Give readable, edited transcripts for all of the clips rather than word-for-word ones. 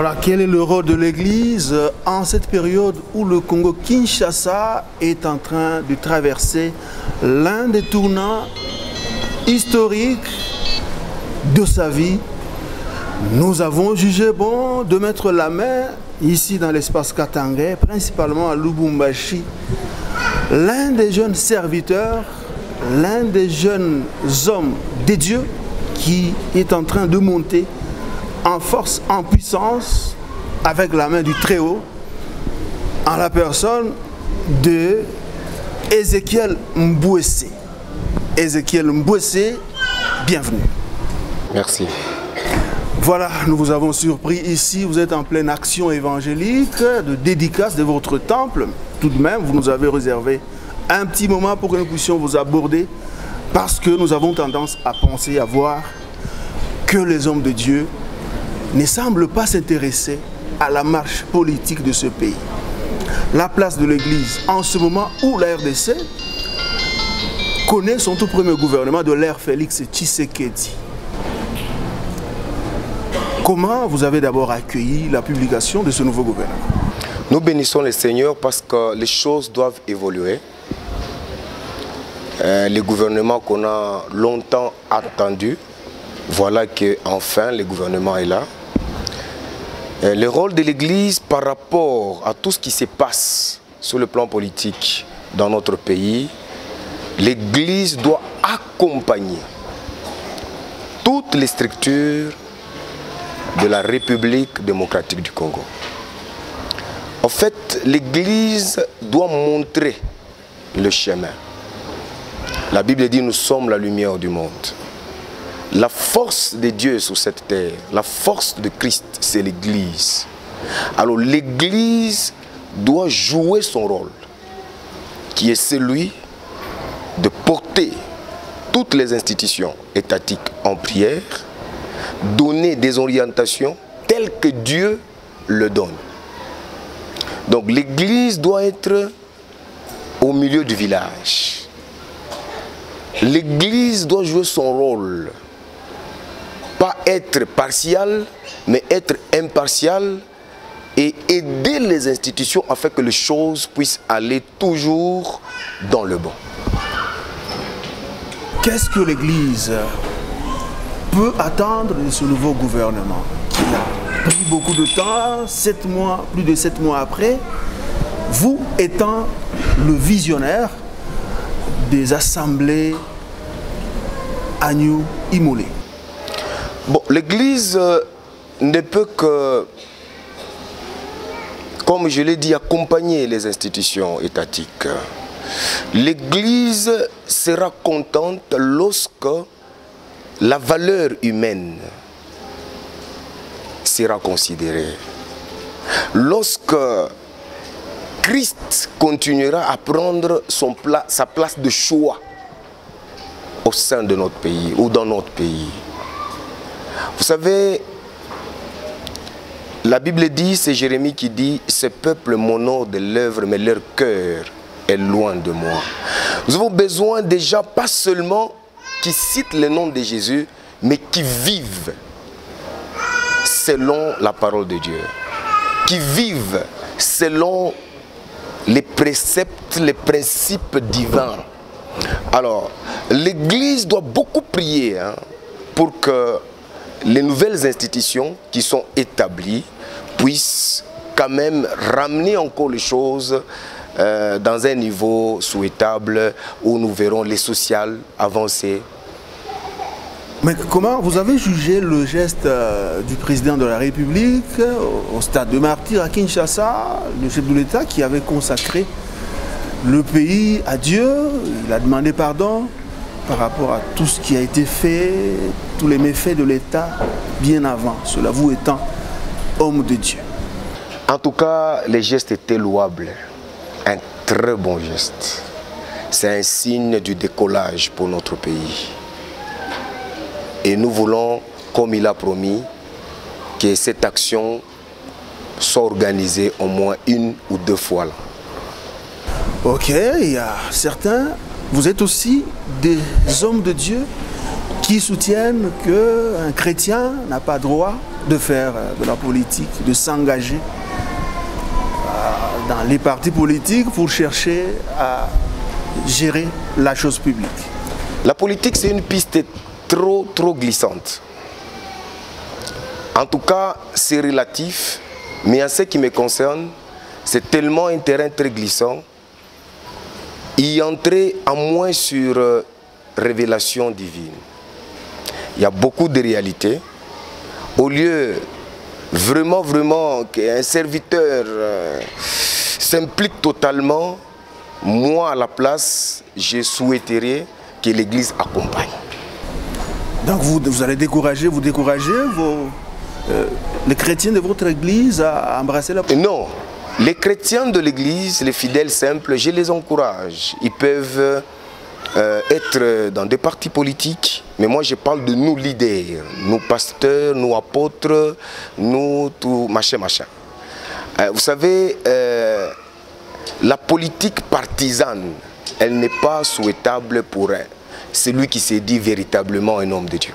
Voilà, quel est le rôle de l'Église en cette période où le Congo-Kinshasa est en train de traverser l'un des tournants historiques de sa vie. Nous avons jugé bon de mettre la main ici dans l'espace Katangais, principalement à Lubumbashi, l'un des jeunes serviteurs, l'un des jeunes hommes des dieux qui est en train de monter en force, en puissance, avec la main du Très-Haut, en la personne de Ézéchiel Mbouessé. Ézéchiel Mbouessé, bienvenue. Merci. Voilà, nous vous avons surpris ici, vous êtes en pleine action évangélique, de dédicace de votre temple. Tout de même, vous nous avez réservé un petit moment pour que nous puissions vous aborder, parce que nous avons tendance à penser, à voir que les hommes de Dieu ne semblent pas s'intéresser à la marche politique de ce pays. La place de l'Église, en ce moment où la RDC connaît son tout premier gouvernement de l'ère Félix Tshisekedi. Comment vous avez d'abord accueilli la publication de ce nouveau gouvernement? Nous bénissons le Seigneur parce que les choses doivent évoluer. Le gouvernement qu'on a longtemps attendu, voilà qu'enfin le gouvernement est là. Le rôle de l'Église par rapport à tout ce qui se passe sur le plan politique dans notre pays, l'Église doit accompagner toutes les structures de la République démocratique du Congo. En fait, l'Église doit montrer le chemin. La Bible dit nous sommes la lumière du monde. La force de Dieu sur cette terre, la force de Christ, c'est l'Église. Alors l'Église doit jouer son rôle, qui est celui de porter toutes les institutions étatiques en prière, donner des orientations telles que Dieu le donne. Donc l'Église doit être au milieu du village. L'Église doit jouer son rôle. Pas être partial, mais être impartial et aider les institutions afin que les choses puissent aller toujours dans le bon. Qu'est-ce que l'Église peut attendre de ce nouveau gouvernement qui a pris beaucoup de temps, 7 mois, plus de 7 mois après, vous étant le visionnaire des assemblées Agnew-Imolé? Bon, l'Église ne peut que, comme je l'ai dit, accompagner les institutions étatiques. L'Église sera contente lorsque la valeur humaine sera considérée. Lorsque Christ continuera à prendre sa place de choix au sein de notre pays ou dans notre pays. Vous savez, la Bible dit, c'est Jérémie qui dit, ce peuple m'honore de l'œuvre, mais leur cœur est loin de moi. Nous avons besoin des gens, pas seulement qui citent le nom de Jésus, mais qui vivent selon la parole de Dieu, qui vivent selon les préceptes, les principes divins. Alors, l'Église doit beaucoup prier pour que les nouvelles institutions qui sont établies puissent quand même ramener encore les choses dans un niveau souhaitable où nous verrons les sociales avancer. Mais comment vous avez jugé le geste du président de la République au stade de Martyrs à Kinshasa, le chef de l'État qui avait consacré le pays à Dieu? Il a demandé pardon par rapport à tout ce qui a été fait, tous les méfaits de l'État bien avant, cela vous étant homme de Dieu. En tout cas, les gestes étaient louables. Un très bon geste. C'est un signe du décollage pour notre pays. Et nous voulons, comme il a promis, que cette action soit organisée au moins 1 ou 2 fois là. Ok, il y a certains, vous êtes aussi des hommes de Dieu qui soutiennent qu'un chrétien n'a pas droit de faire de la politique, de s'engager dans les partis politiques pour chercher à gérer la chose publique? La politique, c'est une piste trop glissante. En tout cas, c'est relatif, mais en ce qui me concerne, c'est tellement un terrain très glissant. Y entrer à moins sur révélation divine. Il y a beaucoup de réalités. Au lieu vraiment qu'un serviteur s'implique totalement, moi à la place, je souhaiterais que l'Église accompagne. Donc vous allez décourager les chrétiens de votre Église à embrasser la politique? Non, les chrétiens de l'Église, les fidèles simples, je les encourage. Ils peuvent être dans des partis politiques, mais moi je parle de nous leaders, nous pasteurs, nous apôtres, nous tout machin. Vous savez, la politique partisane, elle n'est pas souhaitable pour celui qui s'est dit véritablement un homme de Dieu.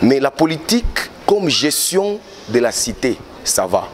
Mais la politique comme gestion de la cité, ça va.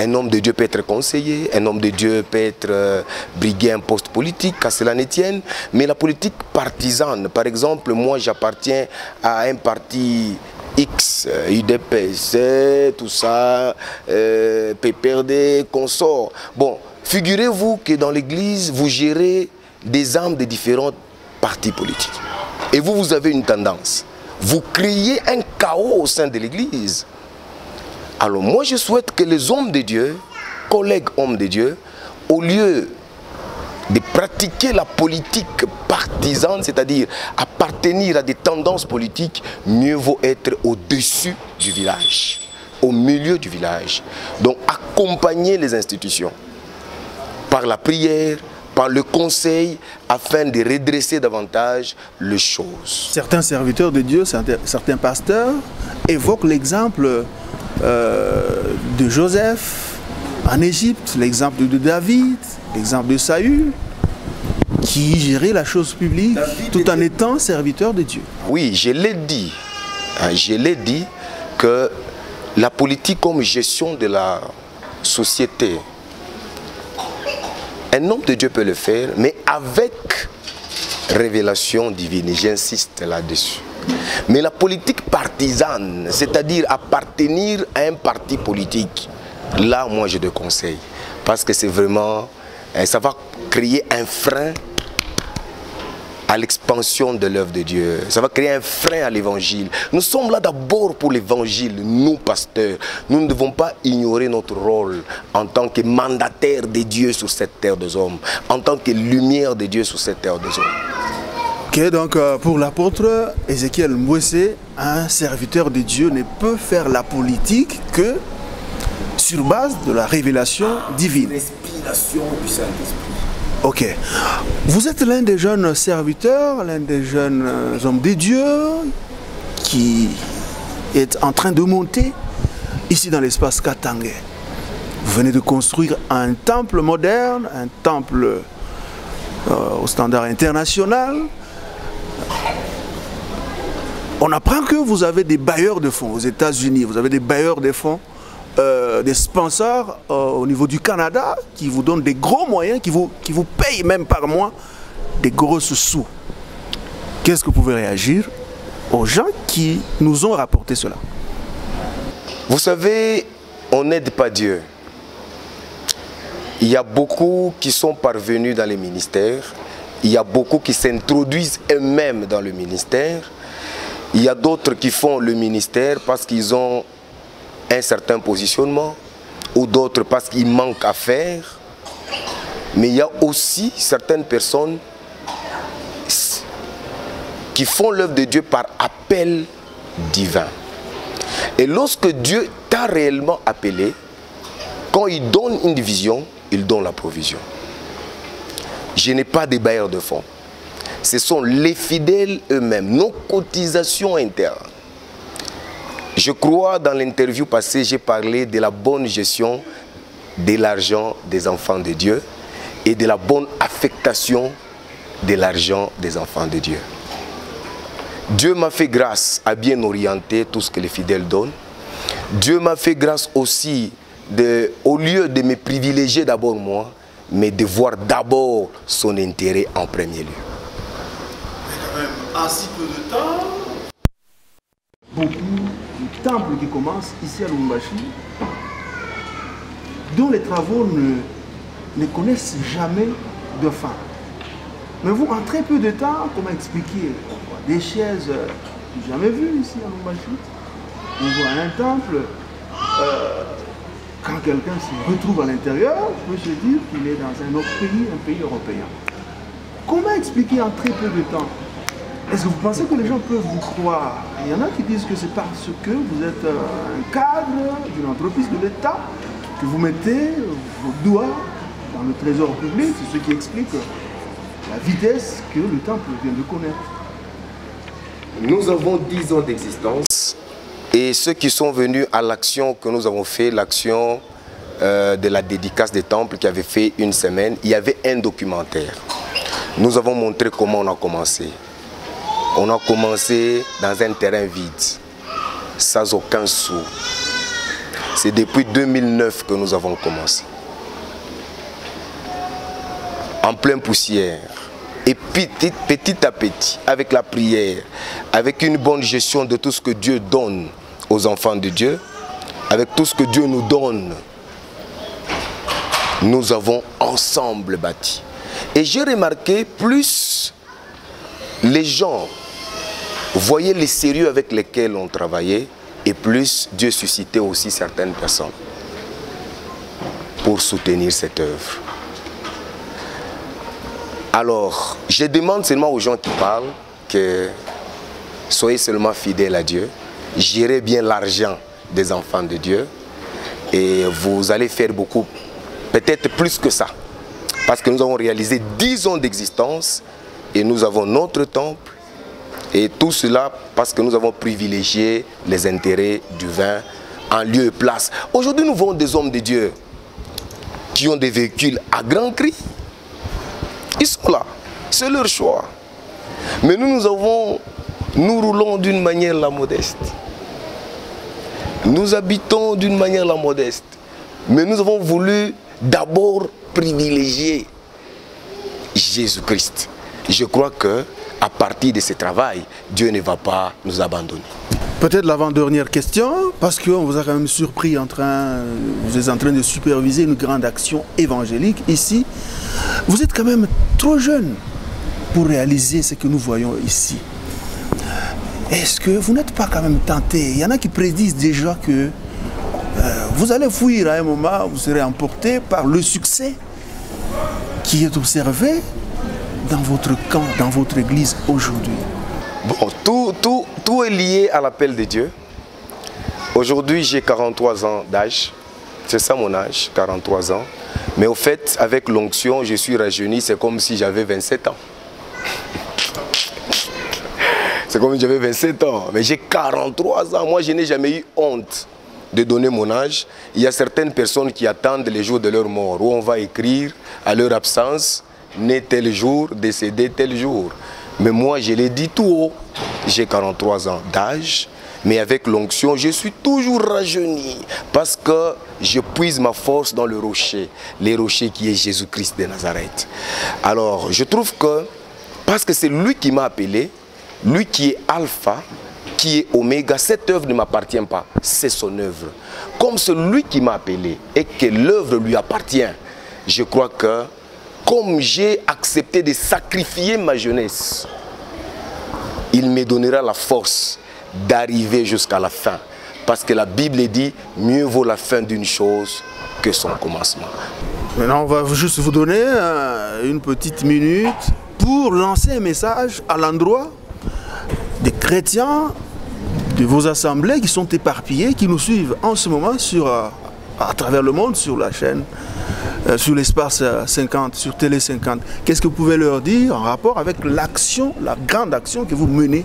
Un homme de Dieu peut être conseiller, un homme de Dieu peut être briguer un poste politique, qu'à cela ne tienne. Mais la politique partisane, par exemple, moi j'appartiens à un parti X, UDPS, tout ça, PPRD, consort. Bon, figurez-vous que dans l'église, vous gérez des âmes de différents partis politiques. Et vous avez une tendance. Vous créez un chaos au sein de l'église. Alors moi je souhaite que les hommes de Dieu, collègues hommes de Dieu, au lieu de pratiquer la politique partisane, c'est-à-dire appartenir à des tendances politiques, mieux vaut être au-dessus du village, au milieu du village. Donc accompagner les institutions par la prière, par le conseil, afin de redresser davantage les choses. Certains serviteurs de Dieu, certains pasteurs évoquent l'exemple de Joseph en Égypte, l'exemple de David, l'exemple de Saül, qui gérait la chose publique tout en étant serviteur de Dieu. Oui, je l'ai dit que la politique comme gestion de la société, un homme de Dieu peut le faire, mais avec révélation divine, j'insiste là-dessus. Mais la politique partisane, c'est-à-dire appartenir à un parti politique, là, moi, je te conseille. Parce que c'est vraiment, ça va créer un frein à l'expansion de l'œuvre de Dieu. Ça va créer un frein à l'évangile. Nous sommes là d'abord pour l'évangile, nous, pasteurs. Nous ne devons pas ignorer notre rôle en tant que mandataire de Dieu sur cette terre des hommes, en tant que lumière de Dieu sur cette terre des hommes. Ok, donc pour l'apôtre Ézéchiel Mbouessé, un serviteur de Dieu ne peut faire la politique que sur base de la révélation divine. L'inspiration du Saint-Esprit. Ok. Vous êtes l'un des jeunes serviteurs, l'un des jeunes hommes de Dieu qui est en train de monter ici dans l'espace Katangé. Vous venez de construire un temple moderne, un temple au standard international. On apprend que vous avez des bailleurs de fonds aux États-Unis, vous avez des bailleurs de fonds, des sponsors au niveau du Canada qui vous donnent des gros moyens, qui vous payent même par mois des grosses sous. Qu'est-ce que vous pouvez réagir aux gens qui nous ont rapporté cela? Vous savez, on n'aide pas Dieu. Il y a beaucoup qui sont parvenus dans les ministères. Il y a beaucoup qui s'introduisent eux-mêmes dans le ministère. Il y a d'autres qui font le ministère parce qu'ils ont un certain positionnement, ou d'autres parce qu'il manque à faire. Mais il y a aussi certaines personnes qui font l'œuvre de Dieu par appel divin. Et lorsque Dieu t'a réellement appelé, quand il donne une vision, il donne la provision. Je n'ai pas de bailleurs de fonds. Ce sont les fidèles eux-mêmes, nos cotisations internes. Je crois dans l'interview passée, j'ai parlé de la bonne gestion de l'argent des enfants de Dieu et de la bonne affectation de l'argent des enfants de Dieu. Dieu m'a fait grâce à bien orienter tout ce que les fidèles donnent. Dieu m'a fait grâce aussi, au lieu de me privilégier d'abord moi, mais de voir d'abord son intérêt en premier lieu. En si peu de temps, beaucoup de temples qui commencent ici à Lubumbashi, dont les travaux ne connaissent jamais de fin. Mais vous, en très peu de temps, comment expliquer des chaises jamais vues ici à Lubumbashi? On voit un temple, quand quelqu'un se retrouve à l'intérieur, on peut se dire qu'il est dans un autre pays, un pays européen. Comment expliquer en très peu de temps? Est-ce que vous pensez que les gens peuvent vous croire? Il y en a qui disent que c'est parce que vous êtes un cadre d'une entreprise de l'État, que vous mettez vos doigts dans le trésor public, c'est ce qui explique la vitesse que le temple vient de connaître. Nous avons 10 ans d'existence et ceux qui sont venus à l'action que nous avons fait, l'action de la dédicace des temples qui avait fait une semaine, il y avait un documentaire. Nous avons montré comment on a commencé. On a commencé dans un terrain vide, sans aucun sou. C'est depuis 2009 que nous avons commencé. En pleine poussière. Et petit à petit, avec la prière, avec une bonne gestion de tout ce que Dieu donne aux enfants de Dieu, avec tout ce que Dieu nous donne, nous avons ensemble bâti. Et j'ai remarqué, plus les gens voyaient les sérieux avec lesquels on travaillait, et plus Dieu suscitait aussi certaines personnes pour soutenir cette œuvre. Alors, je demande seulement aux gens qui parlent que soyez seulement fidèles à Dieu, gérez bien l'argent des enfants de Dieu et vous allez faire beaucoup, peut-être plus que ça. Parce que nous avons réalisé 10 ans d'existence et nous avons notre temple et tout cela parce que nous avons privilégié les intérêts du vin en lieu et place. Aujourd'hui, nous voyons des hommes de Dieu qui ont des véhicules à grand cri. Ils sont là, c'est leur choix. Mais nous roulons d'une manière la modeste. Nous habitons d'une manière la modeste. Mais nous avons voulu d'abord privilégier Jésus-Christ. Je crois que à partir de ce travail, Dieu ne va pas nous abandonner. Peut-être l'avant-dernière question, parce qu'on vous a quand même surpris vous êtes en train de superviser une grande action évangélique ici. Vous êtes quand même trop jeune pour réaliser ce que nous voyons ici. Est-ce que vous n'êtes pas quand même tenté? Il y en a qui prédisent déjà que vous allez fuir à un moment, vous serez emporté par le succès qui est observé dans votre camp, dans votre église aujourd'hui. Bon, tout est lié à l'appel de Dieu. Aujourd'hui, j'ai 43 ans d'âge. C'est ça mon âge, 43 ans. Mais au fait, avec l'onction, je suis rajeuni, c'est comme si j'avais 27 ans. C'est comme si j'avais 27 ans. Mais j'ai 43 ans. Moi, je n'ai jamais eu honte de donner mon âge. Il y a certaines personnes qui attendent les jours de leur mort, où on va écrire à leur absence, né tel jour, décédé tel jour. Mais moi, je l'ai dit tout haut. J'ai 43 ans d'âge, mais avec l'onction, je suis toujours rajeuni parce que je puise ma force dans le rocher qui est Jésus-Christ de Nazareth. Alors, je trouve que, parce que c'est lui qui m'a appelé, lui qui est alpha, qui est oméga, cette œuvre ne m'appartient pas, c'est son œuvre. Comme c'est lui qui m'a appelé et que l'œuvre lui appartient, je crois que, comme j'ai accepté de sacrifier ma jeunesse, il me donnera la force d'arriver jusqu'à la fin. Parce que la Bible dit, mieux vaut la fin d'une chose que son commencement. Maintenant, on va juste vous donner une petite minute pour lancer un message à l'endroit des chrétiens de vos assemblées qui sont éparpillés, qui nous suivent en ce moment à travers le monde sur la chaîne, sur l'espace 50, sur Télé 50. Qu'est-ce que vous pouvez leur dire en rapport avec l'action, la grande action que vous menez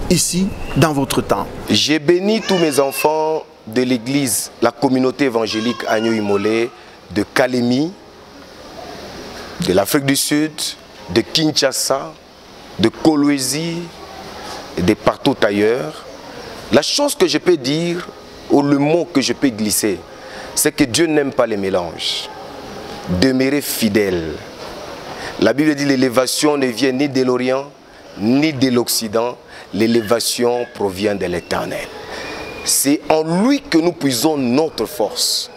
ici, dans votre temps? J'ai béni tous mes enfants de l'église, la communauté évangélique Agneau Imolé, de Kalemi, de l'Afrique du Sud, de Kinshasa, de Kolwezi, de partout ailleurs, la chose que je peux dire, ou le mot que je peux glisser, c'est que Dieu n'aime pas les mélanges. Demeurez fidèles. La Bible dit l'élévation ne vient ni de l'Orient, ni de l'Occident. L'élévation provient de l'Éternel. C'est en lui que nous puisons notre force.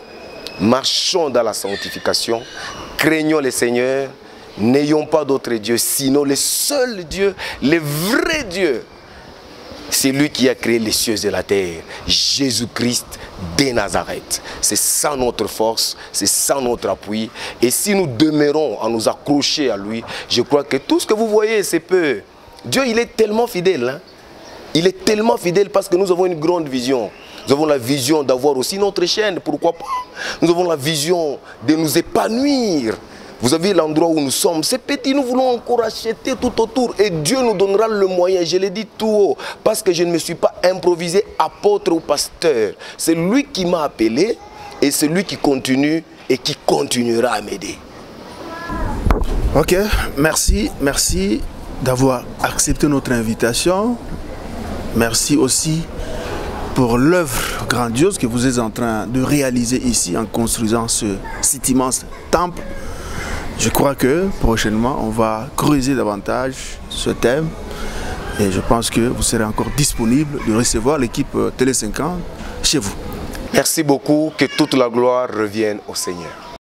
Marchons dans la sanctification, craignons le Seigneur, n'ayons pas d'autre Dieu, sinon le seul Dieu, le vrai Dieu. C'est lui qui a créé les cieux et la terre, Jésus-Christ de Nazareth. C'est ça notre force, c'est ça notre appui. Et si nous demeurons à nous accrocher à lui, je crois que tout ce que vous voyez, c'est peu. Dieu, il est tellement fidèle. Hein? Il est tellement fidèle parce que nous avons une grande vision. Nous avons la vision d'avoir aussi notre chaîne, pourquoi pas. Nous avons la vision de nous épanouir. Vous avez l'endroit où nous sommes, c'est petit, nous voulons encore acheter tout autour. Et Dieu nous donnera le moyen, je l'ai dit tout haut, parce que je ne me suis pas improvisé apôtre ou pasteur. C'est lui qui m'a appelé et c'est lui qui continue et qui continuera à m'aider. Ok, merci d'avoir accepté notre invitation. Merci aussi pour l'œuvre grandiose que vous êtes en train de réaliser ici en construisant cet immense temple. Je crois que prochainement, on va creuser davantage ce thème et je pense que vous serez encore disponible de recevoir l'équipe Télé 50 chez vous. Merci beaucoup, que toute la gloire revienne au Seigneur.